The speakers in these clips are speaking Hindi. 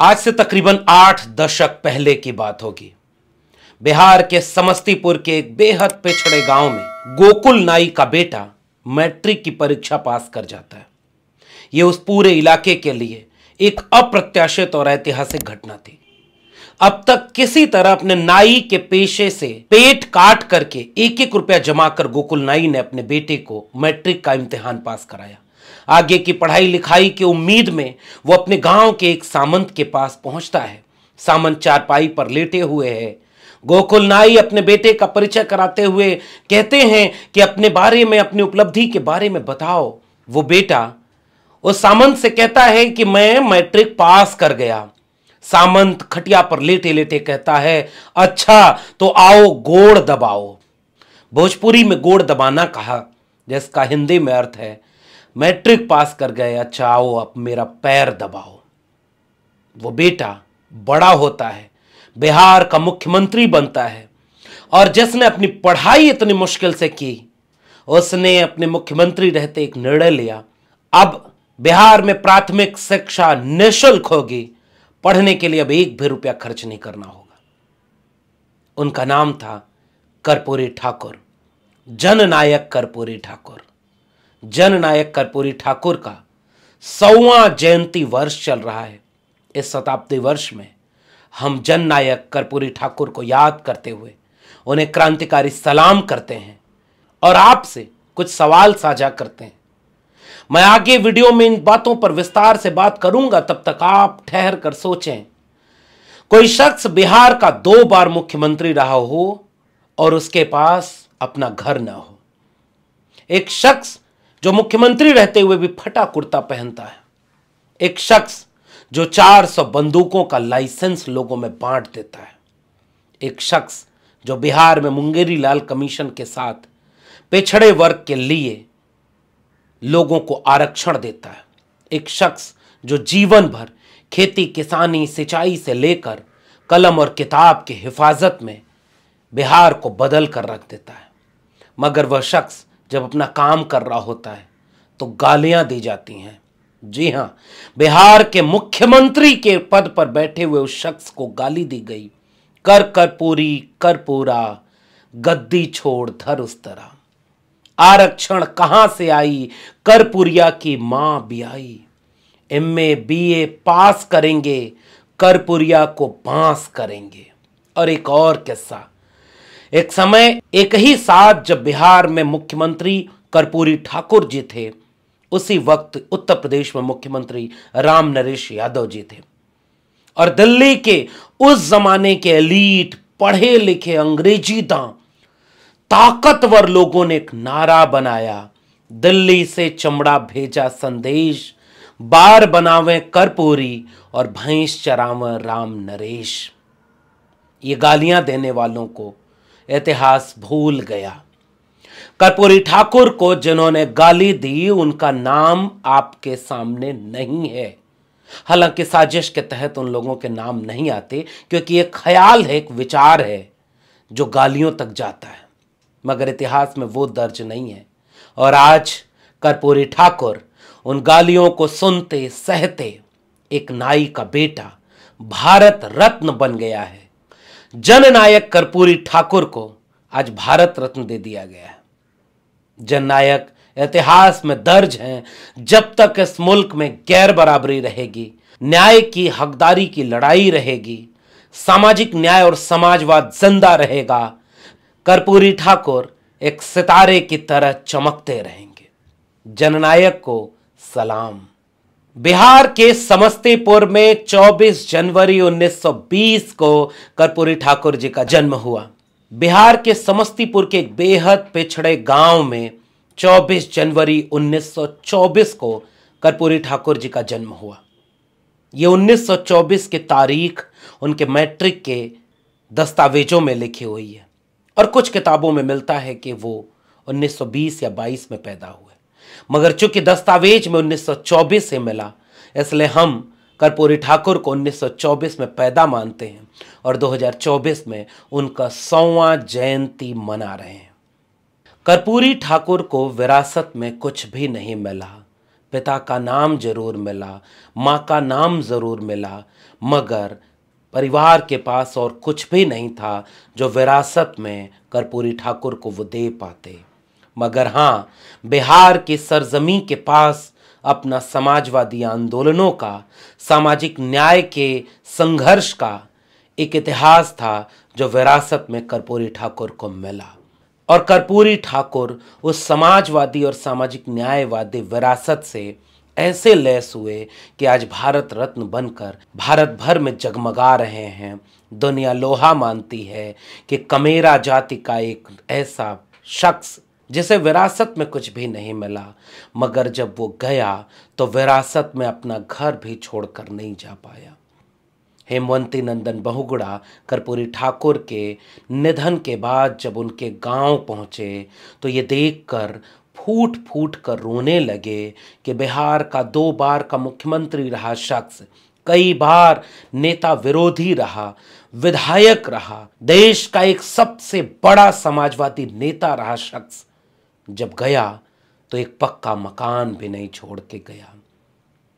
आज से तकरीबन 8 दशक पहले की बात होगी। बिहार के समस्तीपुर के एक बेहद पिछड़े गांव में गोकुल नाई का बेटा मैट्रिक की परीक्षा पास कर जाता है। यह उस पूरे इलाके के लिए एक अप्रत्याशित और ऐतिहासिक घटना थी। अब तक किसी तरह अपने नाई के पेशे से पेट काट करके एक एक रुपया जमा कर गोकुल नाई ने अपने बेटे को मैट्रिक का इम्तिहान पास कराया। आगे की पढ़ाई लिखाई की उम्मीद में वो अपने गांव के एक सामंत के पास पहुंचता है। सामंत चारपाई पर लेटे हुए हैं। गोकुल नाई अपने बेटे का परिचय कराते हुए कहते हैं कि अपने बारे में, अपनी उपलब्धि के बारे में बताओ। वो बेटा उस सामंत से कहता है कि मैं मैट्रिक पास कर गया। सामंत खटिया पर लेटे लेटे कहता है, अच्छा तो आओ गोड़ दबाओ। भोजपुरी में गोड़ दबाना कहा, जिसका हिंदी में अर्थ है मैट्रिक पास कर गए, अच्छा आओ अब मेरा पैर दबाओ। वो बेटा बड़ा होता है, बिहार का मुख्यमंत्री बनता है, और जिसने अपनी पढ़ाई इतनी मुश्किल से की, उसने अपने मुख्यमंत्री रहते एक निर्णय लिया, अब बिहार में प्राथमिक शिक्षा निःशुल्क होगी। पढ़ने के लिए अब एक भी रुपया खर्च नहीं करना होगा। उनका नाम था कर्पूरी ठाकुर, जननायक कर्पूरी ठाकुर। जननायक कर्पूरी ठाकुर का 100वां जयंती वर्ष चल रहा है। इस शताब्दी वर्ष में हम जननायक कर्पूरी ठाकुर को याद करते हुए उन्हें क्रांतिकारी सलाम करते हैं और आपसे कुछ सवाल साझा करते हैं। मैं आगे वीडियो में इन बातों पर विस्तार से बात करूंगा, तब तक आप ठहर कर सोचें। कोई शख्स बिहार का 2 बार मुख्यमंत्री रहा हो और उसके पास अपना घर ना हो। एक शख्स जो मुख्यमंत्री रहते हुए भी फटा कुर्ता पहनता है। एक शख्स जो 400 बंदूकों का लाइसेंस लोगों में बांट देता है। एक शख्स जो बिहार में मुंगेरी लाल कमीशन के साथ पिछड़े वर्ग के लिए लोगों को आरक्षण देता है। एक शख्स जो जीवन भर खेती किसानी सिंचाई से लेकर कलम और किताब की हिफाजत में बिहार को बदल कर रख देता है। मगर वह शख्स जब अपना काम कर रहा होता है तो गालियां दी जाती हैं। जी हां, बिहार के मुख्यमंत्री के पद पर बैठे हुए उस शख्स को गाली दी गई, कर कर्पूरी कर पूरा, गद्दी छोड़ धर उस तरह। आरक्षण कहां से आई, कर्पूरिया की मां बियाई। MA BA पास करेंगे, कर्पूरिया को बांस करेंगे। और एक और किस्सा, एक समय एक ही साथ जब बिहार में मुख्यमंत्री कर्पूरी ठाकुर जी थे, उसी वक्त उत्तर प्रदेश में मुख्यमंत्री राम नरेश यादव जी थे। और दिल्ली के उस जमाने के एलीट पढ़े लिखे अंग्रेजी दां ताकतवर लोगों ने एक नारा बनाया, दिल्ली से चमड़ा भेजा संदेश, बार बनावे कर्पूरी और भैंस चरावे राम नरेश। ये गालियां देने वालों को इतिहास भूल गया। कर्पूरी ठाकुर को जिन्होंने गाली दी, उनका नाम आपके सामने नहीं है। हालांकि साजिश के तहत उन लोगों के नाम नहीं आते, क्योंकि एक ख्याल है, एक विचार है जो गालियों तक जाता है, मगर इतिहास में वो दर्ज नहीं है। और आज कर्पूरी ठाकुर उन गालियों को सुनते सहते एक नाई का बेटा भारत रत्न बन गया है। जननायक कर्पूरी ठाकुर को आज भारत रत्न दे दिया गया है। जननायक इतिहास में दर्ज हैं। जब तक इस मुल्क में गैर बराबरी रहेगी, न्याय की हकदारी की लड़ाई रहेगी, सामाजिक न्याय और समाजवाद जिंदा रहेगा, कर्पूरी ठाकुर एक सितारे की तरह चमकते रहेंगे। जननायक को सलाम। बिहार के समस्तीपुर में 24 जनवरी 1920 को कर्पूरी ठाकुर जी का जन्म हुआ। बिहार के समस्तीपुर के एक बेहद पिछड़े गांव में 24 जनवरी 1924 को कर्पूरी ठाकुर जी का जन्म हुआ। यह 1924 की तारीख उनके मैट्रिक के दस्तावेजों में लिखी हुई है, और कुछ किताबों में मिलता है कि वो 1920 या 22 में पैदा हुए, मगर चूंकि दस्तावेज में 1924 से मिला, इसलिए हम कर्पूरी ठाकुर को 1924 में पैदा मानते हैं और 2024 में उनका 100वां जयंती मना रहे हैं। कर्पूरी ठाकुर को विरासत में कुछ भी नहीं मिला। पिता का नाम जरूर मिला, माँ का नाम जरूर मिला, मगर परिवार के पास और कुछ भी नहीं था जो विरासत में कर्पूरी ठाकुर को वो दे पाते। मगर हाँ, बिहार की सरजमी के पास अपना समाजवादी आंदोलनों का, सामाजिक न्याय के संघर्ष का एक इतिहास था जो विरासत में कर्पूरी ठाकुर को मिला। और कर्पूरी ठाकुर उस समाजवादी और सामाजिक न्यायवादी विरासत से ऐसे लैस हुए कि आज भारत रत्न बनकर भारत भर में जगमगा रहे हैं। दुनिया लोहा मानती है कि कमेरा जाति का एक ऐसा शख्स जिसे विरासत में कुछ भी नहीं मिला, मगर जब वो गया तो विरासत में अपना घर भी छोड़कर नहीं जा पाया। हेमवंती नंदन बहुगुणा कर्पूरी ठाकुर के निधन के बाद जब उनके गांव पहुंचे तो ये देखकर फूट फूट कर रोने लगे कि बिहार का 2 बार का मुख्यमंत्री रहा शख्स, कई बार नेता विरोधी रहा, विधायक रहा, देश का एक सबसे बड़ा समाजवादी नेता रहा शख्स, जब गया तो एक पक्का मकान भी नहीं छोड़ के गया।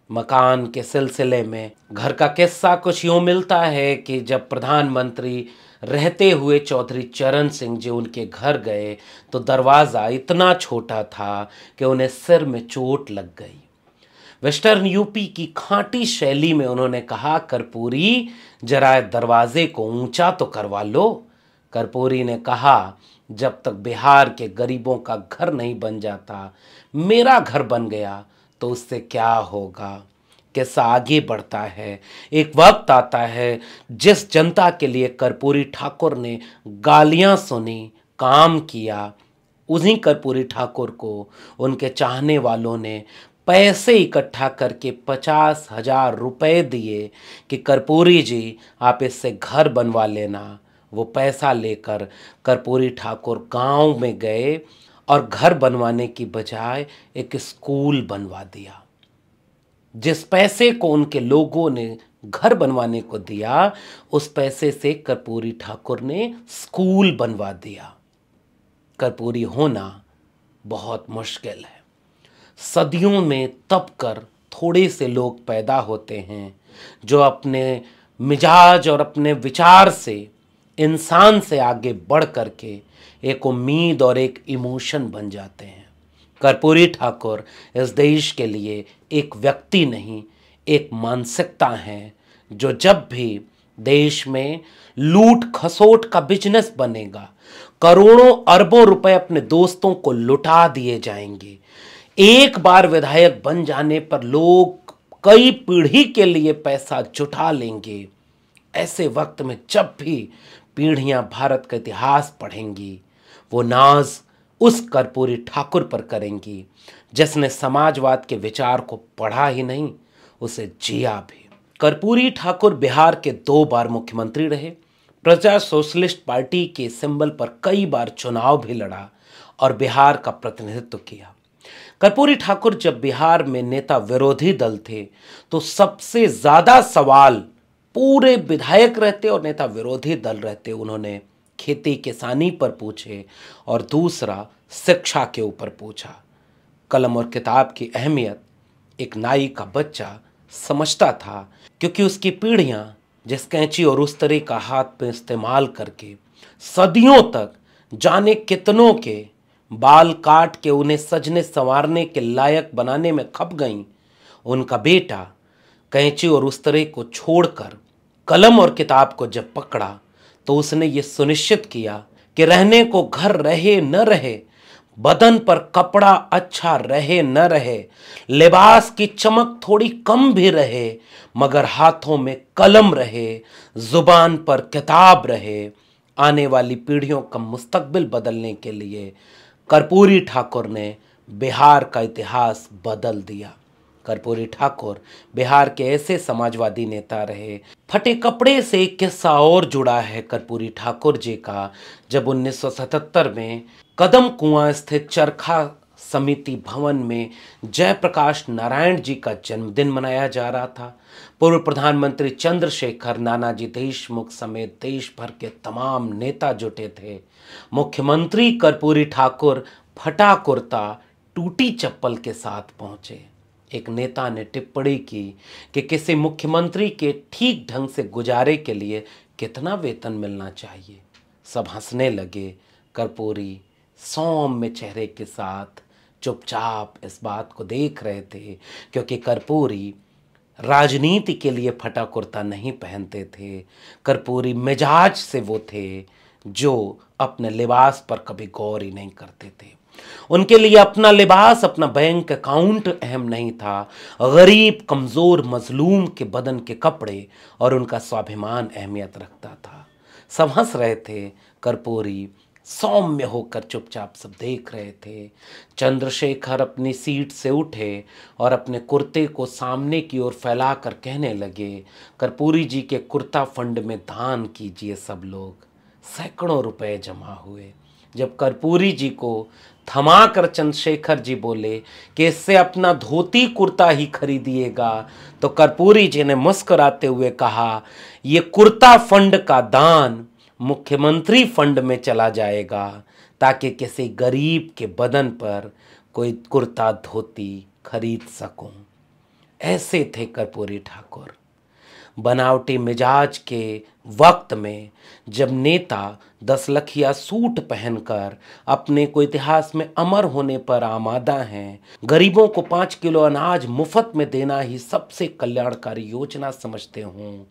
मकान के सिलसिले में घर का किस्सा कुछ यूं मिलता है कि जब प्रधानमंत्री रहते हुए चौधरी चरण सिंह जी उनके घर गए तो दरवाज़ा इतना छोटा था कि उन्हें सिर में चोट लग गई। वेस्टर्न यूपी की खांटी शैली में उन्होंने कहा, कर्पूरी जरा दरवाजे को ऊंचा तो करवा लो। कर्पूरी ने कहा, जब तक बिहार के गरीबों का घर नहीं बन जाता, मेरा घर बन गया तो उससे क्या होगा। किस्सा आगे बढ़ता है। एक वक्त आता है जिस जनता के लिए कर्पूरी ठाकुर ने गालियां सुनी, काम किया, उन्हीं कर्पूरी ठाकुर को उनके चाहने वालों ने पैसे इकट्ठा करके 50,000 रुपए दिए कि कर्पूरी जी आप इससे घर बनवा लेना। वो पैसा लेकर कर्पूरी ठाकुर गांव में गए और घर बनवाने की बजाय एक स्कूल बनवा दिया। जिस पैसे को उनके लोगों ने घर बनवाने को दिया, उस पैसे से कर्पूरी ठाकुर ने स्कूल बनवा दिया। कर्पूरी होना बहुत मुश्किल है। सदियों में तप कर थोड़े से लोग पैदा होते हैं जो अपने मिजाज और अपने विचार से इंसान से आगे बढ़ करके एक उम्मीद और एक इमोशन बन जाते हैं। कर्पूरी ठाकुर इस देश के लिए एक व्यक्ति नहीं, एक मानसिकता है जो जब भी देश में लूट खसोट का बिजनेस बनेगा, करोड़ों अरबों रुपए अपने दोस्तों को लुटा दिए जाएंगे। एक बार विधायक बन जाने पर लोग कई पीढ़ी के लिए पैसा जुटा लेंगे। ऐसे वक्त में जब भी पीढ़ियां भारत का इतिहास पढ़ेंगी, वो नाज उस कर्पूरी ठाकुर पर करेंगी जिसने समाजवाद के विचार को पढ़ा ही नहीं, उसे जिया भी। कर्पूरी ठाकुर बिहार के 2 बार मुख्यमंत्री रहे, प्रजा सोशलिस्ट पार्टी के सिंबल पर कई बार चुनाव भी लड़ा और बिहार का प्रतिनिधित्व किया। कर्पूरी ठाकुर जब बिहार में नेता विरोधी दल थे तो सबसे ज्यादा सवाल पूरे विधायक रहते और नेता विरोधी दल रहते उन्होंने खेती किसानी पर पूछे और दूसरा शिक्षा के ऊपर पूछा। कलम और किताब की अहमियत एक नाई का बच्चा समझता था, क्योंकि उसकी पीढ़ियां जिस कैंची और उस तरह का हाथ पे इस्तेमाल करके सदियों तक जाने कितनों के बाल काट के उन्हें सजने संवारने के लायक बनाने में खप गईं, उनका बेटा कैंची और उस तरह को छोड़कर कलम और किताब को जब पकड़ा तो उसने ये सुनिश्चित किया कि रहने को घर रहे न रहे, बदन पर कपड़ा अच्छा रहे न रहे, लिबास की चमक थोड़ी कम भी रहे, मगर हाथों में कलम रहे, जुबान पर किताब रहे। आने वाली पीढ़ियों का मुस्तकबिल बदलने के लिए कर्पूरी ठाकुर ने बिहार का इतिहास बदल दिया। कर्पूरी ठाकुर बिहार के ऐसे समाजवादी नेता रहे। फटे कपड़े से एक किस्सा और जुड़ा है कर्पूरी ठाकुर जी का। जब 1977 में कदम कुआं स्थित चरखा समिति भवन में जयप्रकाश नारायण जी का जन्मदिन मनाया जा रहा था, पूर्व प्रधानमंत्री चंद्रशेखर, नानाजी देशमुख समेत देश भर के तमाम नेता जुटे थे। मुख्यमंत्री कर्पूरी ठाकुर फटा कुर्ता, टूटी चप्पल के साथ पहुंचे। एक नेता ने टिप्पणी की कि किसी मुख्यमंत्री के ठीक ढंग से गुजारे के लिए कितना वेतन मिलना चाहिए। सब हंसने लगे। कर्पूरी सौम्य चेहरे के साथ चुपचाप इस बात को देख रहे थे, क्योंकि कर्पूरी राजनीति के लिए फटा कुर्ता नहीं पहनते थे। कर्पूरी मिजाज से वो थे जो अपने लिबास पर कभी गौर ही नहीं करते थे। उनके लिए अपना लिबास, अपना बैंक अकाउंट अहम नहीं था। गरीब, कमजोर, मजलूम के बदन के कपड़े और उनका स्वाभिमान अहमियत रखता था। सब हंस रहे थे। कर्पूरी सौम्य होकर चुपचाप सब देख रहे थे। चंद्रशेखर अपनी सीट से उठे और अपने कुर्ते को सामने की ओर फैलाकर कहने लगे, कर्पूरी जी के कुर्ता फंड में दान कीजिए सब लोग। सैकड़ों रुपए जमा हुए। जब कर्पूरी जी को थमाकर चंद्रशेखर जी बोले कि इससे अपना धोती कुर्ता ही खरीदिएगा, तो कर्पूरी जी ने मुस्कुराते हुए कहा, ये कुर्ता फंड का दान मुख्यमंत्री फंड में चला जाएगा, ताकि किसी गरीब के बदन पर कोई कुर्ता धोती खरीद सकूं। ऐसे थे कर्पूरी ठाकुर। बनावटी मिजाज के वक्त में जब नेता 10 लखिया सूट पहनकर अपने को इतिहास में अमर होने पर आमादा हैं, गरीबों को 5 किलो अनाज मुफ्त में देना ही सबसे कल्याणकारी योजना समझते हों,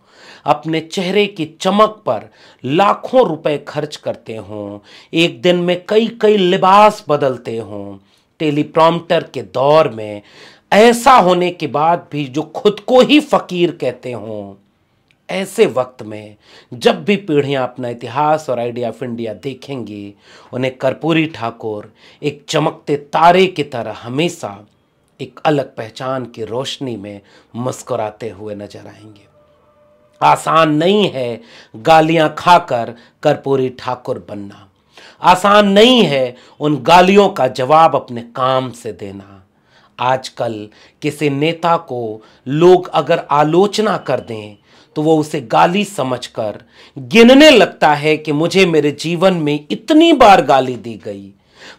अपने चेहरे की चमक पर लाखों रुपए खर्च करते हों, एक दिन में कई कई लिबास बदलते हों, टेलीप्रॉम्प्टर के दौर में ऐसा होने के बाद भी जो खुद को ही फकीर कहते हों, ऐसे वक्त में जब भी पीढ़ियां अपना इतिहास और आइडिया ऑफ इंडिया देखेंगी, उन्हें कर्पूरी ठाकुर एक चमकते तारे की तरह हमेशा एक अलग पहचान की रोशनी में मुस्कुराते हुए नजर आएंगे। आसान नहीं है गालियां खाकर कर्पूरी ठाकुर बनना। आसान नहीं है उन गालियों का जवाब अपने काम से देना। आजकल किसी नेता को लोग अगर आलोचना कर दें तो वो उसे गाली समझकर गिनने लगता है कि मुझे मेरे जीवन में इतनी बार गाली दी गई।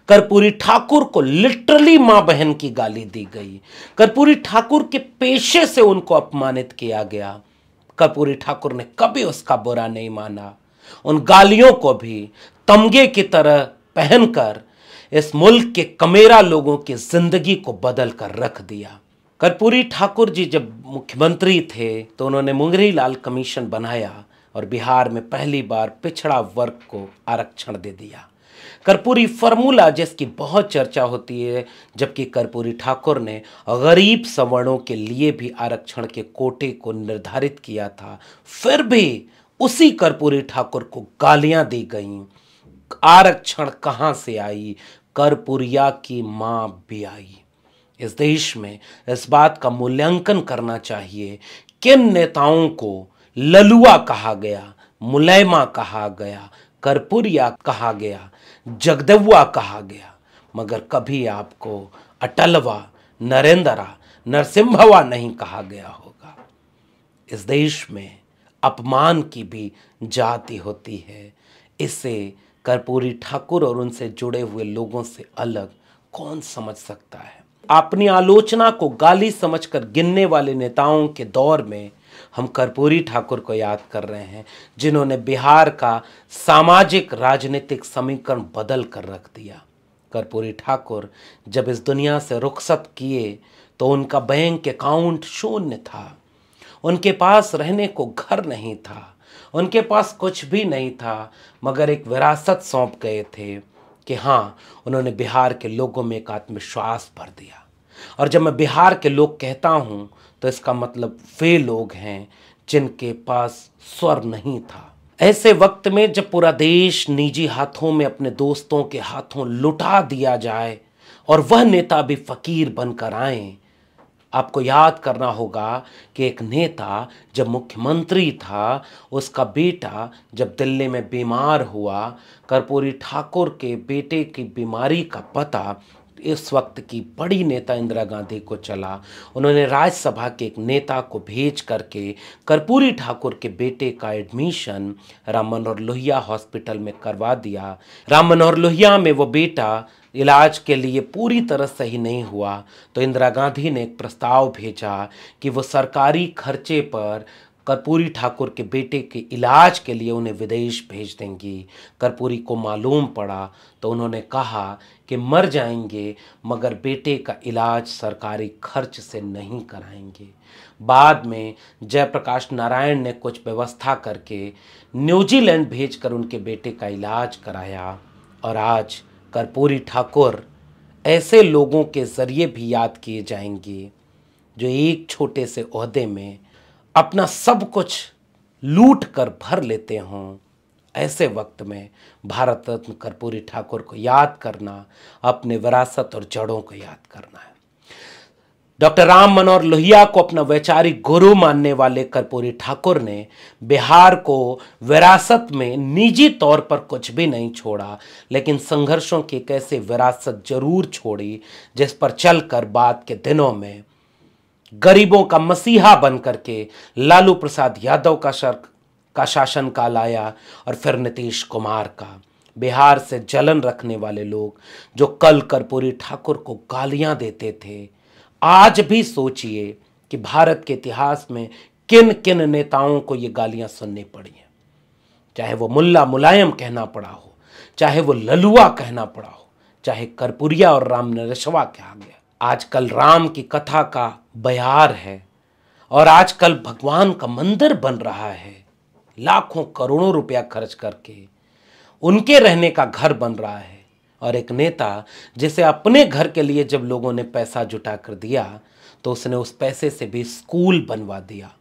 कर्पूरी ठाकुर को लिटरली मां बहन की गाली दी गई। कर्पूरी ठाकुर के पेशे से उनको अपमानित किया गया। कर्पूरी ठाकुर ने कभी उसका बुरा नहीं माना। उन गालियों को भी तमगे की तरह पहनकर इस मुल्क के कमेरा लोगों की जिंदगी को बदल कर रख दिया। कर्पूरी ठाकुर जी जब मुख्यमंत्री थे तो उन्होंने मुंगरी लाल कमीशन बनाया और बिहार में पहली बार पिछड़ा वर्ग को आरक्षण दे दिया। कर्पूरी फार्मूला जिसकी बहुत चर्चा होती है, जबकि कर्पूरी ठाकुर ने गरीब सवर्णों के लिए भी आरक्षण के कोटे को निर्धारित किया था। फिर भी उसी कर्पूरी ठाकुर को गालियां दी गईं। आरक्षण कहां से आई? कर्पूरिया की मां भी आई। इस देश में इस बात का मूल्यांकन करना चाहिए किन नेताओं को ललुआ कहा गया, मुलैमा कहा गया, कर्पूरिया कहा गया, जगदुआ कहा गया, मगर कभी आपको अटलवा, नरेंद्रा, नरसिम्हवा नहीं कहा गया होगा। इस देश में अपमान की भी जाति होती है। इसे कर्पूरी ठाकुर और उनसे जुड़े हुए लोगों से अलग कौन समझ सकता है? अपनी आलोचना को गाली समझकर गिनने वाले नेताओं के दौर में हम कर्पूरी ठाकुर को याद कर रहे हैं, जिन्होंने बिहार का सामाजिक राजनीतिक समीकरण बदल कर रख दिया। कर्पूरी ठाकुर जब इस दुनिया से रुखसत किए तो उनका बैंक अकाउंट शून्य था। उनके पास रहने को घर नहीं था, उनके पास कुछ भी नहीं था, मगर एक विरासत सौंप गए थे कि हाँ, उन्होंने बिहार के लोगों में एक आत्मविश्वास भर दिया। और जब मैं बिहार के लोग कहता हूँ तो इसका मतलब वे लोग हैं जिनके पास स्वर नहीं था। ऐसे वक्त में जब पूरा देश निजी हाथों में अपने दोस्तों के हाथों लुटा दिया जाए और वह नेता भी फकीर बनकर आए, आपको याद करना होगा कि एक नेता जब मुख्यमंत्री था, उसका बेटा जब दिल्ली में बीमार हुआ, कर्पूरी ठाकुर के बेटे की बीमारी का पता इस वक्त की बड़ी नेता इंदिरा गांधी को चला। उन्होंने राज्यसभा के एक नेता को भेज करके कर्पूरी ठाकुर के बेटे का एडमिशन राम मनोहर लोहिया हॉस्पिटल में करवा दिया। राम मनोहर लोहिया में वो बेटा इलाज के लिए पूरी तरह सही नहीं हुआ, तो इंदिरा गांधी ने एक प्रस्ताव भेजा कि वो सरकारी खर्चे पर कर्पूरी ठाकुर के बेटे के इलाज के लिए उन्हें विदेश भेज देंगी। कर्पूरी को मालूम पड़ा तो उन्होंने कहा कि मर जाएंगे मगर बेटे का इलाज सरकारी खर्च से नहीं कराएंगे। बाद में जयप्रकाश नारायण ने कुछ व्यवस्था करके न्यूजीलैंड भेजकर उनके बेटे का इलाज कराया। और आज कर्पूरी ठाकुर ऐसे लोगों के ज़रिए भी याद किए जाएंगे जो एक छोटे से ओहदे में अपना सब कुछ लूट कर भर लेते हों। ऐसे वक्त में भारत रत्न कर्पूरी ठाकुर को याद करना अपने विरासत और जड़ों को याद करना है। डॉक्टर राम मनोहर लोहिया को अपना वैचारिक गुरु मानने वाले कर्पूरी ठाकुर ने बिहार को विरासत में निजी तौर पर कुछ भी नहीं छोड़ा, लेकिन संघर्षों की एक ऐसी विरासत जरूर छोड़ी जिस पर चलकर बाद के दिनों में गरीबों का मसीहा बन करके लालू प्रसाद यादव का शासनकाल आया और फिर नीतीश कुमार का। बिहार से जलन रखने वाले लोग जो कल कर्पूरी ठाकुर को गालियां देते थे, आज भी सोचिए कि भारत के इतिहास में किन किन नेताओं को ये गालियां सुननी पड़ी हैं। चाहे वो मुल्ला मुलायम कहना पड़ा हो, चाहे वो ललुआ कहना पड़ा हो, चाहे कर्पूरिया और राम नरसवा कहा गया। आजकल राम की कथा का बयार है और आजकल भगवान का मंदिर बन रहा है। लाखों करोड़ों रुपया खर्च करके उनके रहने का घर बन रहा है। और एक नेता जिसे अपने घर के लिए जब लोगों ने पैसा जुटा कर दिया तो उसने उस पैसे से भी स्कूल बनवा दिया,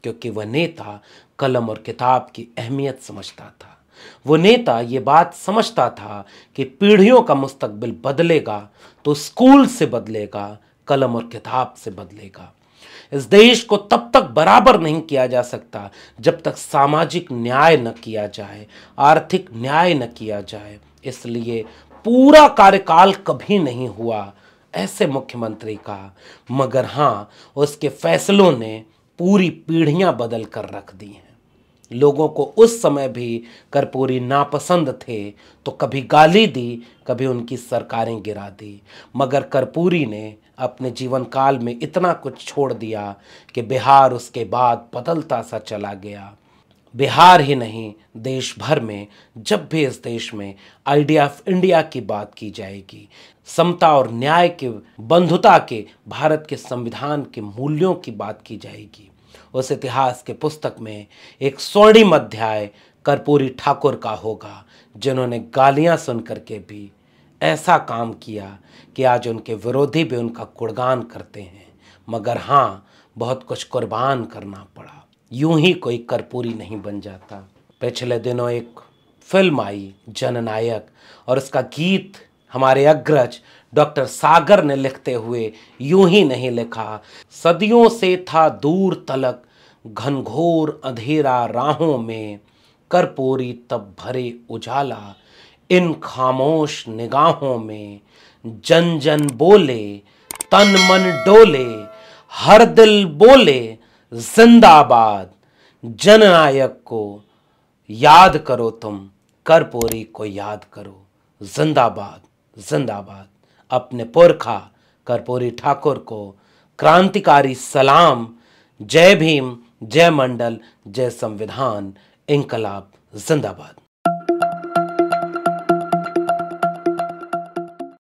क्योंकि वह नेता कलम और किताब की अहमियत समझता था। वो नेता ये बात समझता था कि पीढ़ियों का मुस्तकबिल बदलेगा तो स्कूल से बदलेगा, कलम और किताब से बदलेगा। इस देश को तब तक बराबर नहीं किया जा सकता जब तक सामाजिक न्याय न किया जाए, आर्थिक न्याय न किया जाए। इसलिए पूरा कार्यकाल कभी नहीं हुआ ऐसे मुख्यमंत्री का, मगर हाँ, उसके फैसलों ने पूरी पीढ़ियां बदल कर रख दी हैं। लोगों को उस समय भी कर्पूरी नापसंद थे तो कभी गाली दी, कभी उनकी सरकारें गिरा दी, मगर कर्पूरी ने अपने जीवन काल में इतना कुछ छोड़ दिया कि बिहार उसके बाद बदलता सा चला गया। बिहार ही नहीं, देश भर में जब भी इस देश में आइडिया ऑफ इंडिया की बात की जाएगी, समता और न्याय के, बंधुता के, भारत के संविधान के मूल्यों की बात की जाएगी, उस इतिहास के पुस्तक में एक स्वर्णिम अध्याय कर्पूरी ठाकुर का होगा, जिन्होंने गालियां सुन करके भी ऐसा काम किया कि आज उनके विरोधी भी उनका गुणगान करते हैं। मगर हाँ, बहुत कुछ कुर्बान करना पड़ा। यूं ही कोई कर्पूरी नहीं बन जाता। पिछले दिनों एक फिल्म आई जननायक, और उसका गीत हमारे अग्रज डॉक्टर सागर ने लिखते हुए यूं ही नहीं लिखा। सदियों से था दूर तलक घनघोर अंधेरा राहों में, कर्पूरी तब भरे उजाला इन खामोश निगाहों में। जन जन बोले, तन मन डोले, हर दिल बोले जिंदाबाद। जननायक को याद करो, तुम कर्पूरी को याद करो, जिंदाबाद जिंदाबाद। अपने पुरखा कर्पूरी ठाकुर को क्रांतिकारी सलाम। जय भीम, जय मंडल, जय संविधान, इंकलाब जिंदाबाद।